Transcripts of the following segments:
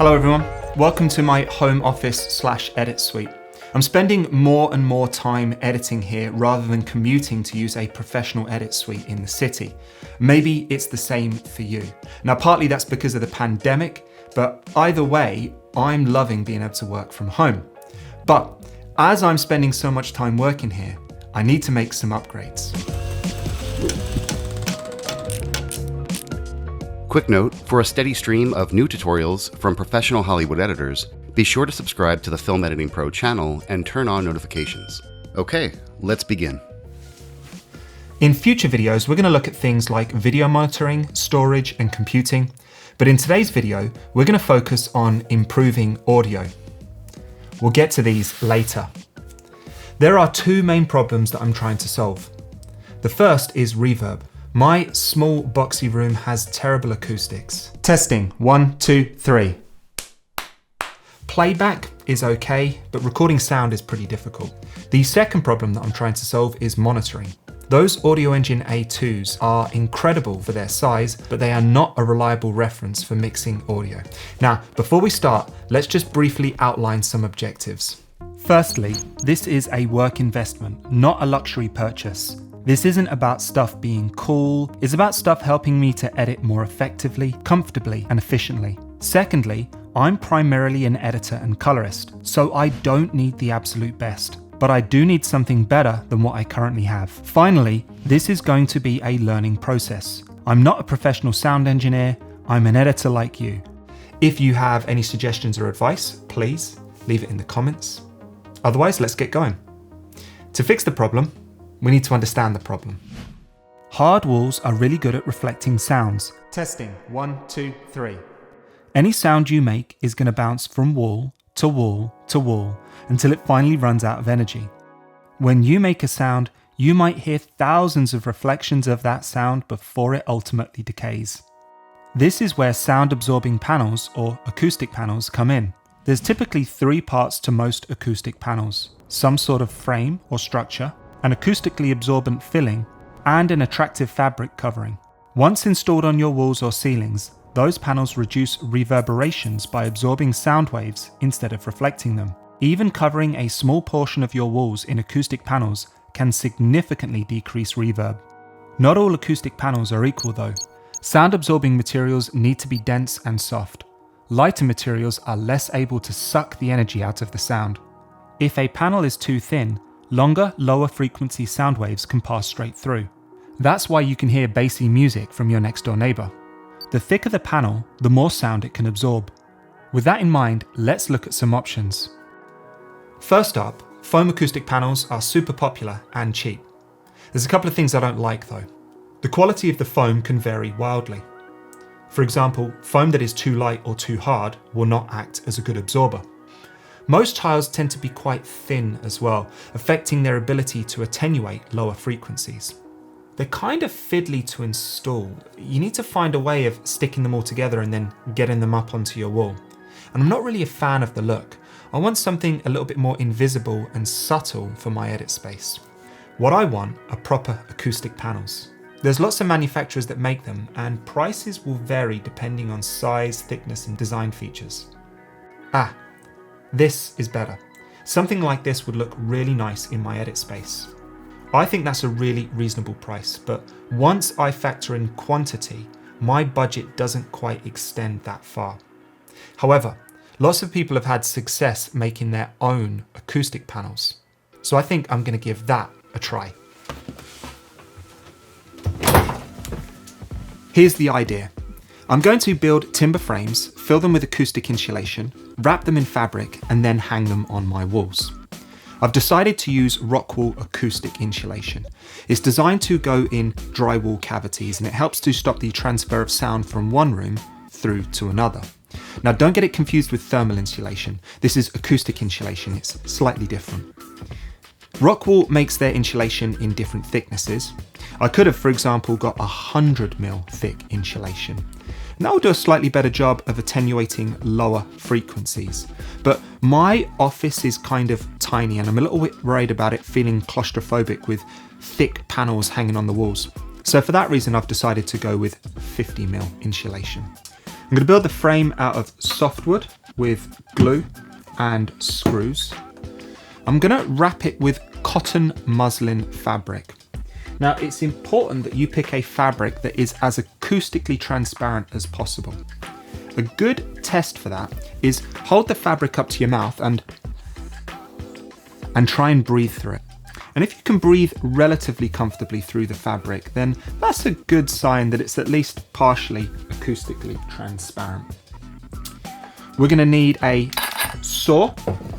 Hello everyone, welcome to my home office / edit suite. I'm spending more and more time editing here rather than commuting to use a professional edit suite in the city. Maybe it's the same for you. Now partly that's because of the pandemic, but either way, I'm loving being able to work from home. But as I'm spending so much time working here, I need to make some upgrades. Quick note, for a steady stream of new tutorials from professional Hollywood editors, be sure to subscribe to the Film Editing Pro channel and turn on notifications. Okay, let's begin. In future videos, we're going to look at things like video monitoring, storage, and computing. But in today's video, we're going to focus on improving audio. We'll get to these later. There are two main problems that I'm trying to solve. The first is reverb. My small boxy room has terrible acoustics. Testing, 1, 2, 3. Playback is okay, but recording sound is pretty difficult. The second problem that I'm trying to solve is monitoring. Those Audio Engine A2s are incredible for their size, but they are not a reliable reference for mixing audio. Now, before we start, let's just briefly outline some objectives. Firstly, this is a work investment, not a luxury purchase. This isn't about stuff being cool, it's about stuff helping me to edit more effectively, comfortably, and efficiently. Secondly, I'm primarily an editor and colorist, so I don't need the absolute best, but I do need something better than what I currently have. Finally, this is going to be a learning process. I'm not a professional sound engineer, I'm an editor like you. If you have any suggestions or advice, please leave it in the comments. Otherwise, let's get going. To fix the problem, we need to understand the problem. Hard walls are really good at reflecting sounds. Testing, 1, 2, 3. Any sound you make is going to bounce from wall to wall to wall until it finally runs out of energy. When you make a sound, you might hear thousands of reflections of that sound before it ultimately decays. This is where sound absorbing panels or acoustic panels come in. There's typically 3 parts to most acoustic panels: some sort of frame or structure, an acoustically absorbent filling, and an attractive fabric covering. Once installed on your walls or ceilings, those panels reduce reverberations by absorbing sound waves instead of reflecting them. Even covering a small portion of your walls in acoustic panels can significantly decrease reverb. Not all acoustic panels are equal though. Sound absorbing materials need to be dense and soft. Lighter materials are less able to suck the energy out of the sound. If a panel is too thin, longer, lower frequency sound waves can pass straight through. That's why you can hear bassy music from your next door neighbor. The thicker the panel, the more sound it can absorb. With that in mind, let's look at some options. First up, foam acoustic panels are super popular and cheap. There's a couple of things I don't like though. The quality of the foam can vary wildly. For example, foam that is too light or too hard will not act as a good absorber. Most tiles tend to be quite thin as well, affecting their ability to attenuate lower frequencies. They're kind of fiddly to install. You need to find a way of sticking them all together and then getting them up onto your wall. And I'm not really a fan of the look. I want something a little bit more invisible and subtle for my edit space. What I want are proper acoustic panels. There's lots of manufacturers that make them, and prices will vary depending on size, thickness, and design features. This is better. Something like this would look really nice in my edit space. I think that's a really reasonable price, but once I factor in quantity, my budget doesn't quite extend that far. However, lots of people have had success making their own acoustic panels, so I think I'm going to give that a try. Here's the idea. I'm going to build timber frames, fill them with acoustic insulation, wrap them in fabric, and then hang them on my walls. I've decided to use Rockwool acoustic insulation. It's designed to go in drywall cavities and it helps to stop the transfer of sound from one room through to another. Now don't get it confused with thermal insulation. This is acoustic insulation, it's slightly different. Rockwool makes their insulation in different thicknesses. I could have, for example, got 100mm thick insulation. And that will do a slightly better job of attenuating lower frequencies. But my office is kind of tiny and I'm a little bit worried about it feeling claustrophobic with thick panels hanging on the walls. So for that reason, I've decided to go with 50mm insulation. I'm going to build the frame out of softwood with glue and screws. I'm going to wrap it with cotton muslin fabric. Now, it's important that you pick a fabric that is as acoustically transparent as possible. A good test for that is hold the fabric up to your mouth and try and breathe through it. And if you can breathe relatively comfortably through the fabric, then that's a good sign that it's at least partially acoustically transparent. We're going to need a saw,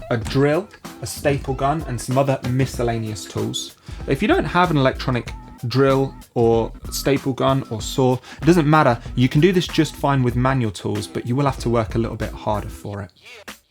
a drill, a staple gun, and some other miscellaneous tools. If you don't have an electronic drill or staple gun or saw, it doesn't matter. You can do this just fine with manual tools, but you will have to work a little bit harder for it.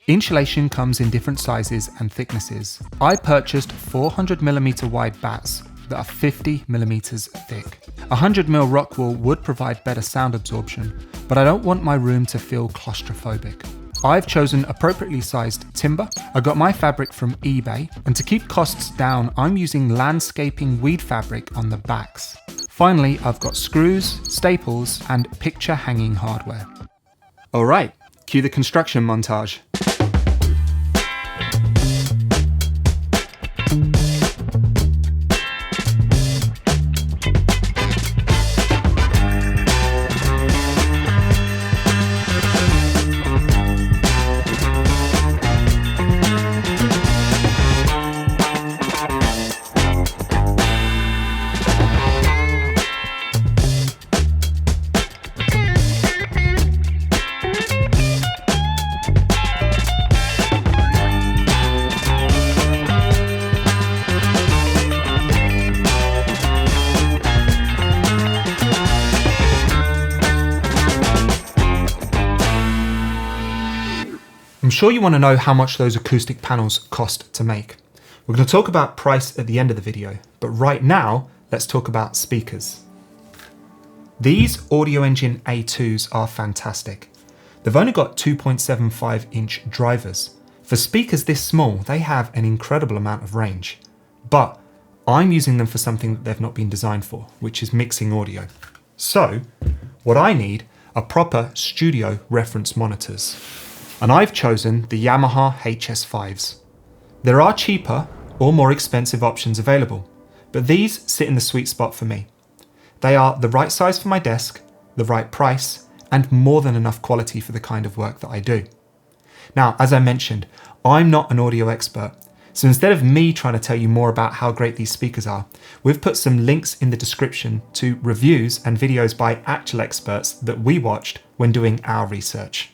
Insulation comes in different sizes and thicknesses. I purchased 400mm wide bats that are 50mm thick. 100mm rock wool would provide better sound absorption, but I don't want my room to feel claustrophobic. I've chosen appropriately sized timber. I got my fabric from eBay, and to keep costs down, I'm using landscaping weed fabric on the backs. Finally, I've got screws, staples, and picture hanging hardware. All right, cue the construction montage. I'm sure you want to know how much those acoustic panels cost to make. We're going to talk about price at the end of the video, but right now, let's talk about speakers. These Audio Engine A2s are fantastic. They've only got 2.75-inch drivers. For speakers this small, they have an incredible amount of range, but I'm using them for something that they've not been designed for, which is mixing audio. So, what I need are proper studio reference monitors. And I've chosen the Yamaha HS5s. There are cheaper or more expensive options available, but these sit in the sweet spot for me. They are the right size for my desk, the right price, and more than enough quality for the kind of work that I do. Now, as I mentioned, I'm not an audio expert, so instead of me trying to tell you more about how great these speakers are, we've put some links in the description to reviews and videos by actual experts that we watched when doing our research.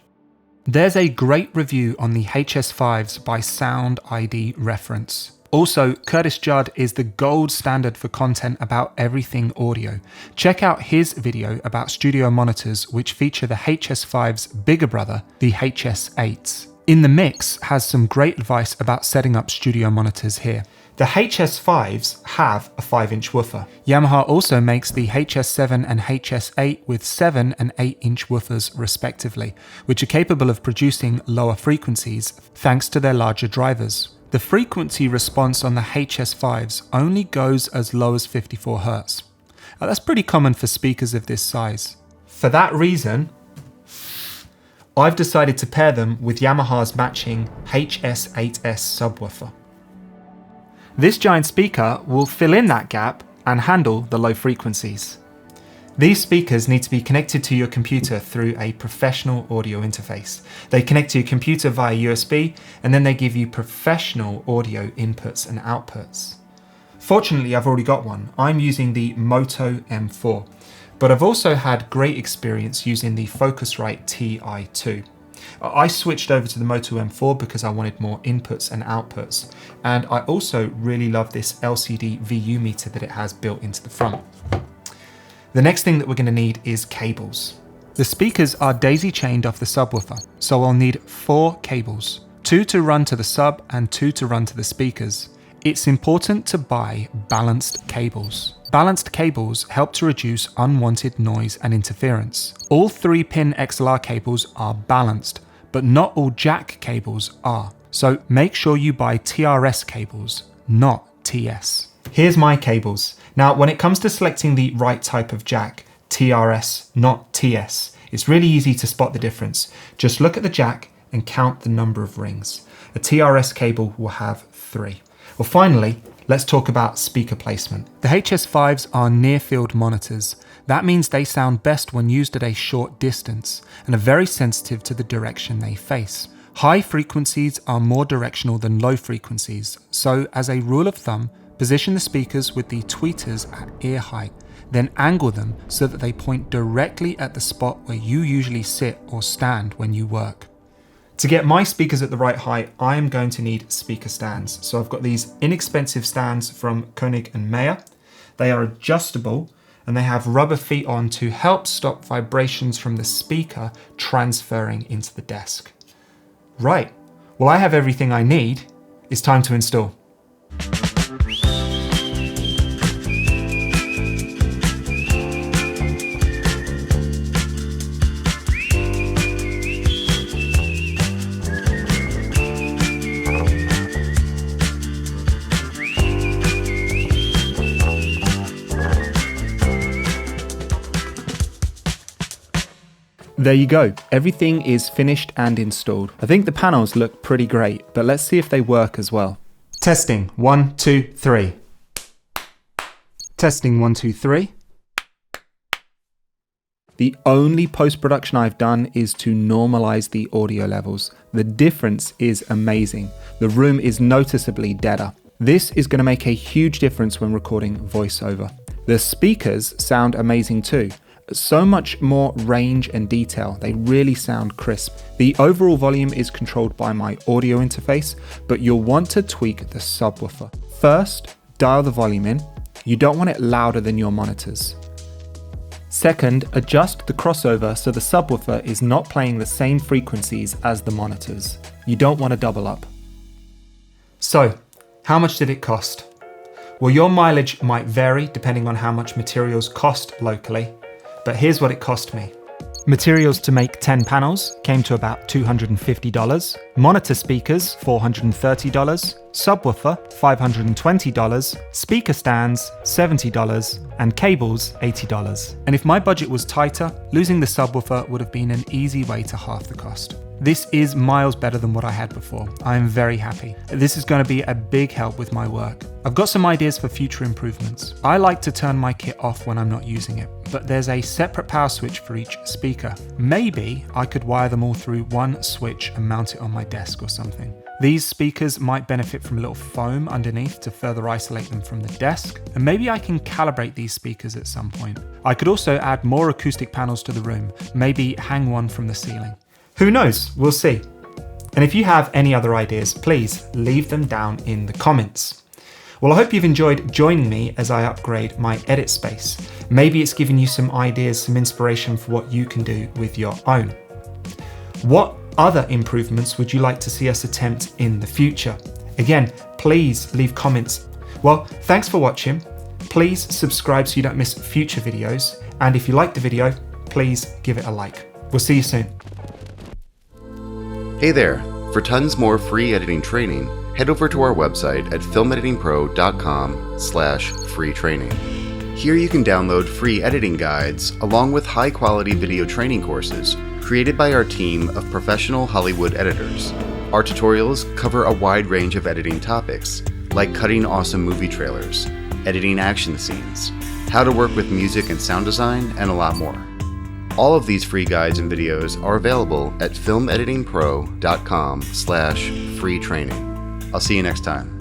There's a great review on the HS5s by Sound ID Reference. Also, Curtis Judd is the gold standard for content about everything audio. Check out his video about studio monitors, which feature the HS5's bigger brother, the HS8s. In the Mix has some great advice about setting up studio monitors here. The HS5s have a 5-inch woofer. Yamaha also makes the HS7 and HS8 with 7 and 8-inch woofers respectively, which are capable of producing lower frequencies thanks to their larger drivers. The frequency response on the HS5s only goes as low as 54 Hz. That's pretty common for speakers of this size. For that reason, I've decided to pair them with Yamaha's matching HS8S subwoofer. This giant speaker will fill in that gap and handle the low frequencies. These speakers need to be connected to your computer through a professional audio interface. They connect to your computer via USB, and then they give you professional audio inputs and outputs. Fortunately, I've already got one. I'm using the Moto M4, but I've also had great experience using the Focusrite Ti2. I switched over to the Moto M4 because I wanted more inputs and outputs, and I also really love this LCD VU meter that it has built into the front. The next thing that we're going to need is cables. The speakers are daisy chained off the subwoofer, so I'll need 4 cables, 2 to run to the sub and 2 to run to the speakers. It's important to buy balanced cables. Balanced cables help to reduce unwanted noise and interference. All 3-pin XLR cables are balanced, but not all jack cables are. So make sure you buy TRS cables, not TS. Here's my cables. Now, when it comes to selecting the right type of jack, TRS, not TS, It's really easy to spot the difference. Just look at the jack and count the number of rings. A TRS cable will have 3. Well, finally, let's talk about speaker placement. The HS5s are near-field monitors. That means they sound best when used at a short distance and are very sensitive to the direction they face. High frequencies are more directional than low frequencies, so as a rule of thumb, position the speakers with the tweeters at ear height, then angle them so that they point directly at the spot where you usually sit or stand when you work. To get my speakers at the right height, I am going to need speaker stands. So I've got these inexpensive stands from König and Meyers. They are adjustable and they have rubber feet on to help stop vibrations from the speaker transferring into the desk. Right, well, I have everything I need. It's time to install. There you go, everything is finished and installed. I think the panels look pretty great, but let's see if they work as well. Testing, 1, 2, 3. Testing, 1, 2, 3. The only post-production I've done is to normalize the audio levels. The difference is amazing. The room is noticeably deader. This is going to make a huge difference when recording voiceover. The speakers sound amazing too. So much more range and detail, they really sound crisp. The overall volume is controlled by my audio interface, but you'll want to tweak the subwoofer. First, dial the volume in. You don't want it louder than your monitors. Second, adjust the crossover so the subwoofer is not playing the same frequencies as the monitors. You don't want to double up. So, how much did it cost? Well, your mileage might vary depending on how much materials cost locally. But here's what it cost me. Materials to make 10 panels came to about $250, monitor speakers $430, subwoofer $520, speaker stands $70, and cables $80. And if my budget was tighter, losing the subwoofer would have been an easy way to half the cost. This is miles better than what I had before. I am very happy. This is going to be a big help with my work. I've got some ideas for future improvements. I like to turn my kit off when I'm not using it, but there's a separate power switch for each speaker. Maybe I could wire them all through one switch and mount it on my desk or something. These speakers might benefit from a little foam underneath to further isolate them from the desk, and maybe I can calibrate these speakers at some point. I could also add more acoustic panels to the room, maybe hang one from the ceiling. Who knows? We'll see. And if you have any other ideas, please leave them down in the comments. Well, I hope you've enjoyed joining me as I upgrade my edit space. Maybe it's given you some ideas, some inspiration for what you can do with your own. What other improvements would you like to see us attempt in the future? Again, please leave comments. Well, thanks for watching. Please subscribe so you don't miss future videos. And if you like the video, please give it a like. We'll see you soon. Hey there! For tons more free editing training, head over to our website at filmeditingpro.com/free training. Here you can download free editing guides along with high-quality video training courses created by our team of professional Hollywood editors. Our tutorials cover a wide range of editing topics, like cutting awesome movie trailers, editing action scenes, how to work with music and sound design, and a lot more. All of these free guides and videos are available at filmeditingpro.com/free training. I'll see you next time.